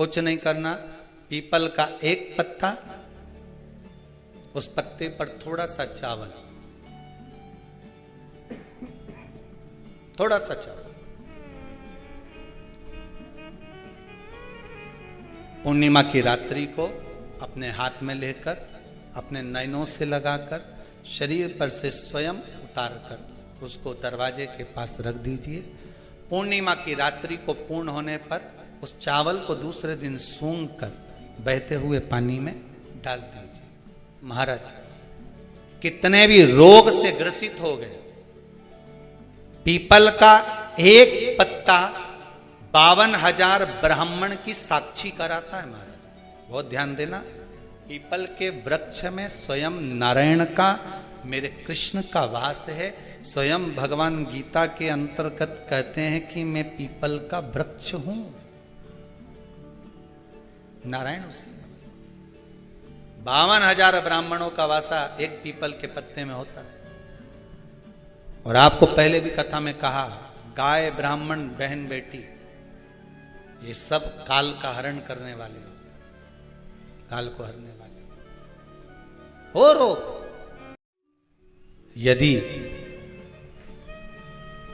कुछ नहीं करना, पीपल का एक पत्ता, उस पत्ते पर थोड़ा सा चावल, थोड़ा सा चावल, पूर्णिमा की रात्रि को अपने हाथ में लेकर अपने नयनों से लगाकर शरीर पर से स्वयं उतार कर उसको दरवाजे के पास रख दीजिए। पूर्णिमा की रात्रि को पूर्ण होने पर उस चावल को दूसरे दिन सूंघ कर बहते हुए पानी में डाल दीजिए। महाराज कितने भी रोग से ग्रसित हो गए, पीपल का एक पत्ता 52,000 ब्राह्मण की साक्षी कराता है। महाराज बहुत ध्यान देना, पीपल के वृक्ष में स्वयं नारायण का, मेरे कृष्ण का वास है। स्वयं भगवान गीता के अंतर्गत कहते हैं कि मैं पीपल का वृक्ष हूं, नारायण उसी 52,000 ब्राह्मणों का वासा एक पीपल के पत्ते में होता है। और आपको पहले भी कथा में कहा, गाय, ब्राह्मण, बहन, बेटी, ये सब काल का हरण करने वाले हो, काल को हरने वाले हो। रोग यदि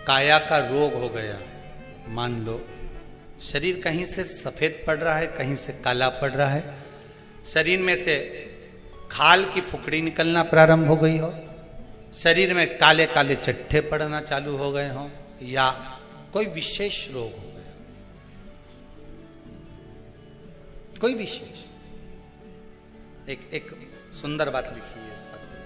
काया का रोग हो गया, मान लो शरीर कहीं से सफेद पड़ रहा है, कहीं से काला पड़ रहा है, शरीर में से खाल की फुकड़ी निकलना प्रारंभ हो गई हो, शरीर में काले काले चट्टे पड़ना चालू हो गए हों, या कोई विशेष रोग हो गया, कोई विशेष, एक सुंदर बात लिखी है इस पत्र में।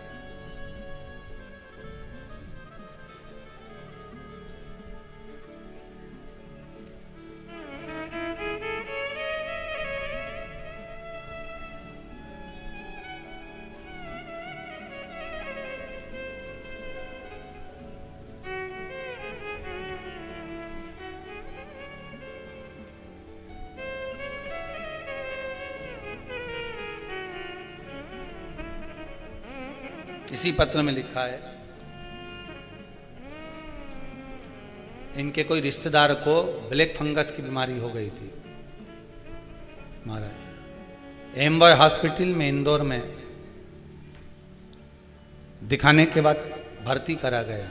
इसी पत्र में लिखा है, इनके कोई रिश्तेदार को ब्लैक फंगस की बीमारी हो गई थी। महाराज एमबॉय हॉस्पिटल में इंदौर में दिखाने के बाद भर्ती करा गया।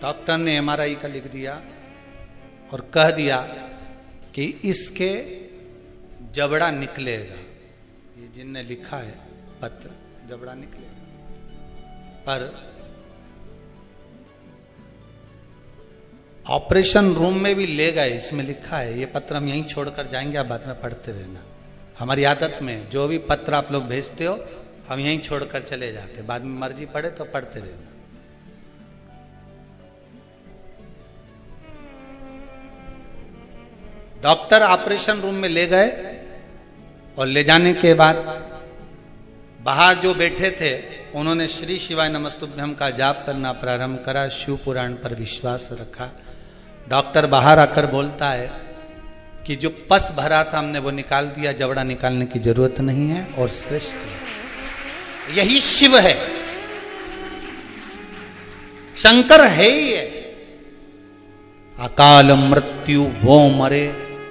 डॉक्टर ने एमआरआई का लिख दिया और कह दिया कि इसके जबड़ा निकलेगा। ये जिनने लिखा है पत्र, जबड़ा निकलेगा। पर ऑपरेशन रूम में भी ले गए, इसमें लिखा है। ये पत्र हम यहीं छोड़कर जाएंगे, आप बाद में पढ़ते रहना। हमारी आदत में जो भी पत्र आप लोग भेजते हो हम यहीं छोड़कर चले जाते, बाद में मर्जी पड़े तो पढ़ते रहना। डॉक्टर ऑपरेशन रूम में ले गए और ले जाने के बाद बाहर जो बैठे थे उन्होंने श्री शिवाय नमस्तुभ्यम का जाप करना प्रारंभ करा, शिव पुराण पर विश्वास रखा। डॉक्टर बाहर आकर बोलता है कि जो पस भरा था हमने वो निकाल दिया, जबड़ा निकालने की जरूरत नहीं है और श्रेष्ठ है। यही शिव है, शंकर है ही है। अकाल मृत्यु वो मरे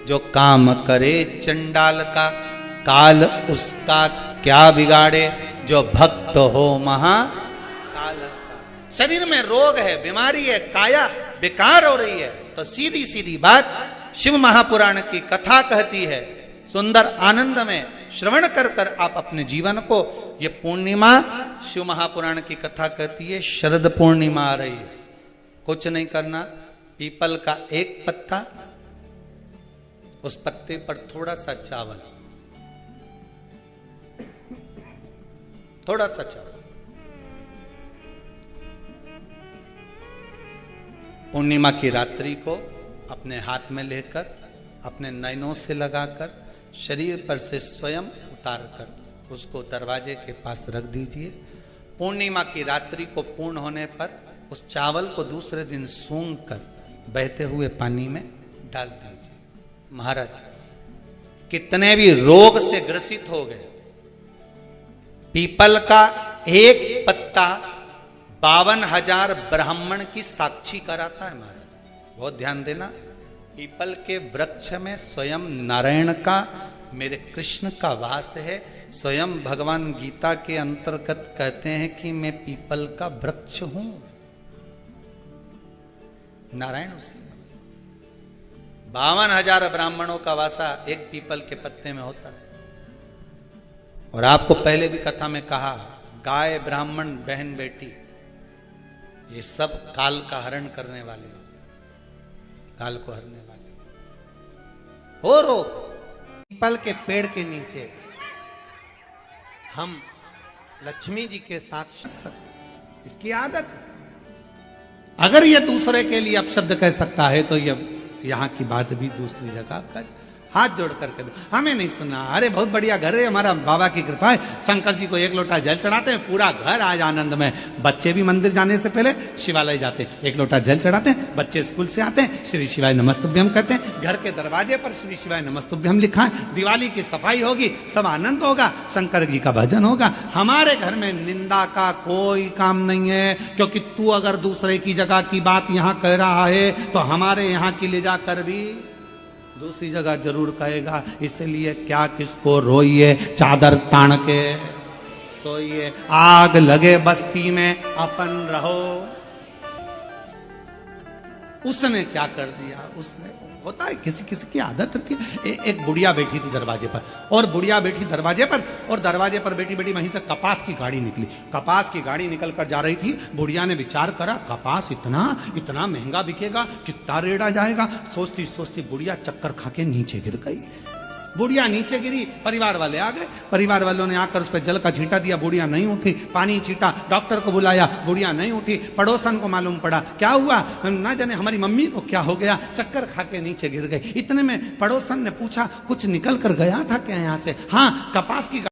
जो काम करे चंडाल का, काल उसका क्या बिगाड़े जो भक्त हो महाकाल का। शरीर में रोग है, बीमारी है, काया बेकार हो रही है, तो सीधी सीधी बात शिव महापुराण की कथा कहती है। सुंदर आनंद में श्रवण कर कर आप अपने जीवन को, ये पूर्णिमा शिव महापुराण की कथा कहती है, शरद पूर्णिमा आ रही है। कुछ नहीं करना, पीपल का एक पत्ता, उस पत्ते पर थोड़ा सा चावल, थोड़ा सा चावल, पूर्णिमा की रात्रि को अपने हाथ में लेकर अपने नयनों से लगाकर शरीर पर से स्वयं उतार कर उसको दरवाजे के पास रख दीजिए। पूर्णिमा की रात्रि को पूर्ण होने पर उस चावल को दूसरे दिन सूंघ कर बहते हुए पानी में डाल दीजिए। महाराज कितने भी रोग से ग्रसित हो गए, पीपल का एक पत्ता 52,000 ब्राह्मण की साक्षी कराता है। महाराज बहुत ध्यान देना, पीपल के वृक्ष में स्वयं नारायण का, मेरे कृष्ण का वास है। स्वयं भगवान गीता के अंतर्गत कहते हैं कि मैं पीपल का वृक्ष हूं। नारायण उसी 52,000 ब्राह्मणों का वासा एक पीपल के पत्ते में होता है। और आपको पहले भी कथा में कहा, गाय, ब्राह्मण, बहन, बेटी, ये सब काल का हरण करने वाले, काल को हरने वाले हो। रो पीपल के पेड़ के नीचे हम लक्ष्मी जी के साथ इसकी आदत। अगर ये दूसरे के लिए अपशब्द कह सकता है तो ये यहां की बात भी दूसरी जगह कह। हाथ जोड़ करके दो, हमें नहीं सुना। अरे बहुत बढ़िया घर है, हमारा बाबा की कृपा है। शंकर जी को एक लोटा जल चढ़ाते हैं, पूरा घर आज आनंद में। बच्चे भी मंदिर जाने से पहले शिवालय जाते हैं, एक लोटा जल चढ़ाते हैं। बच्चे स्कूल से आते हैं, श्री शिवाय नमस्तुभ्यम कहते हैं। घर के दरवाजे पर श्री शिवाय नमस्तुभ्यम लिखा है। दिवाली की सफाई होगी, सब आनंद होगा, शंकर जी का भजन होगा। हमारे घर में निंदा का कोई काम नहीं है, क्योंकि तू अगर दूसरे की जगह की बात यहां कह रहा है तो हमारे यहां की ले जाकर भी दूसरी जगह जरूर कहेगा। इसलिए क्या किसको रोइए, चादर तान के सोइए। आग लगे बस्ती में अपन रहो। उसने क्या कर दिया, उसने होता है किसी किसी की आदत रहती है। एक बुढ़िया बैठी थी दरवाजे पर, और बुढ़िया बैठी दरवाजे पर, और दरवाजे पर बैठी बैठी वहीं से कपास की गाड़ी निकली। कपास की गाड़ी निकल कर जा रही थी। बुढ़िया ने विचार करा, कपास इतना इतना महंगा बिकेगा, कितना रेट आ जाएगा। सोचती सोचती बुढ़िया चक्कर खा के नीचे गिर गई। बुढ़िया नीचे गिरी, परिवार वाले आ गए। परिवार वालों ने आकर उस पर जल का छींटा दिया, बुढ़िया नहीं उठी। पानी छींटा, डॉक्टर को बुलाया, बुढ़िया नहीं उठी। पड़ोसन को मालूम पड़ा, क्या हुआ ना जाने हमारी मम्मी को क्या हो गया, चक्कर खा के नीचे गिर गई। इतने में पड़ोसन ने पूछा, कुछ निकल कर गया था क्या यहाँ से? हाँ, कपास की